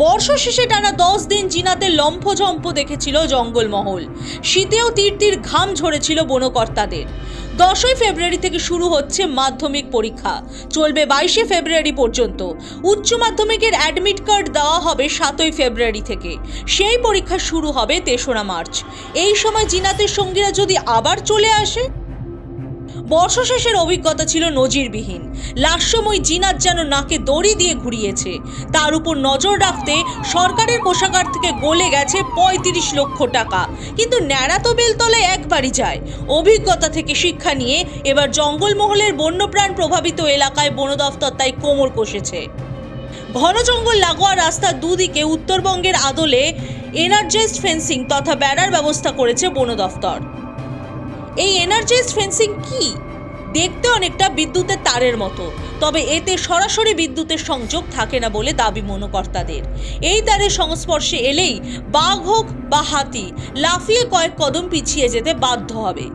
বর্ষা শেষে টানা 10 দিন জিনাতে লম্ফঝম্প দেখেছিল জঙ্গলমহল। শীতেও তীর ঘাম ঝরেছিল বনকর্তাদের। 10ই ফেব্রুয়ারি থেকে শুরু হচ্ছে মাধ্যমিক পরীক্ষা, চলবে 22শে ফেব্রুয়ারি পর্যন্ত। উচ্চ মাধ্যমিকের অ্যাডমিট কার্ড দেওয়া হবে 7ই ফেব্রুয়ারি থেকে। সেই পরীক্ষা শুরু হবে 3রা মার্চ। এই সময় জিনাতের সঙ্গীরা যদি আবার চলে আসে। বর্ষা শেষের অভিজ্ঞতা ছিল নজিরবিহীন। লাস্যময় জিনাত যেন নাকে দড়ি দিয়ে ঘুরিয়েছে। তার উপর নজর রাখতে সরকারের কোষাগার থেকে গলে গেছে 35 লক্ষ টাকা। কিন্তু ন্যাড়া তো বেলতলায় একবারই যায়। অভিজ্ঞতা থেকে শিক্ষা নিয়ে এবার জঙ্গলমহলের বন্যপ্রাণ প্রভাবিত এলাকায় বন দফতর তাই কোমর কষেছে। ঘন জঙ্গল লাগোয়া রাস্তার দুদিকে উত্তরবঙ্গের আদলে এনার্জাইজড ফেন্সিং তথা বেড়ার ব্যবস্থা করেছে বন দফতর। এই এনার্জাইজড ফেন্সিং কি? দেখতে অনেকটা বিদ্যুতের তারের মতো, তবে এতে সরাসরি বিদ্যুতের সংযোগ থাকে না বলে দাবি বনকর্তাদের। এই তারের সংস্পর্শে এলেই বাঘ হোক বা হাতি লাফিয়ে কয়েক কদম পিছিয়ে যেতে বাধ্য হবে।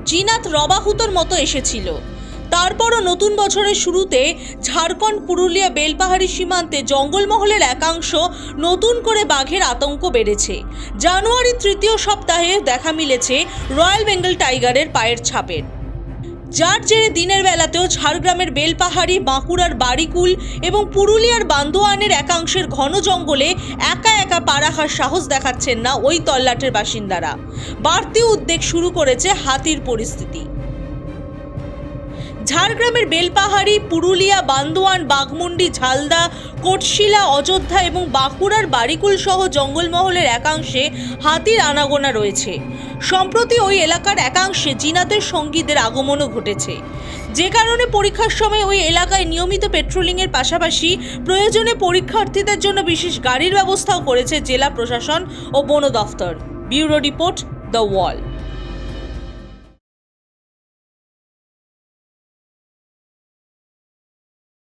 জিনাত রবাহুতোর মতো এসেছিল। তারপরও নতুন বছরের শুরুতে ঝাড়খণ্ড পুরুলিয়া বেলপাহাড়ি সীমান্তে জঙ্গলমহলের একাংশ নতুন করে বাঘের আতঙ্ক বেড়েছে। জানুয়ারির তৃতীয় সপ্তাহে দেখা মিলেছে রয়্যাল বেঙ্গল টাইগারের পায়ের ছাপের, যার জেরে দিনের বেলাতেও ঝাড়গ্রামের বেলপাহাড়ি, বাঁকুড়ার বাড়িকুল এবং পুরুলিয়ার বান্দোয়ানের একাংশের ঘন জঙ্গলে একা একা পা রাখার সাহস দেখাচ্ছেন না ওই তল্লাটের বাসিন্দারা। বাড়তি উদ্বেগ শুরু করেছে হাতির পরিস্থিতি। ঝাড়গ্রামের বেলপাহাড়ি, পুরুলিয়া, বান্দোয়ান, বাঘমুন্ডি, ঝালদা, কোটশিলা, অযোধ্যা এবং বাঁকুড়ার বাড়িকুল সহ জঙ্গলমহলের একাংশে হাতির আনাগোনা রয়েছে। সম্প্রতি ওই এলাকার একাংশে জিনাতের সঙ্গীদের আগমনও ঘটেছে, যে কারণে পরীক্ষার সময় ওই এলাকায় নিয়মিত পেট্রোলিংয়ের পাশাপাশি প্রয়োজনে পরীক্ষার্থীদের জন্য বিশেষ গাড়ির ব্যবস্থাও করেছে জেলা প্রশাসন ও বন দফতর। Bureau report, the wall.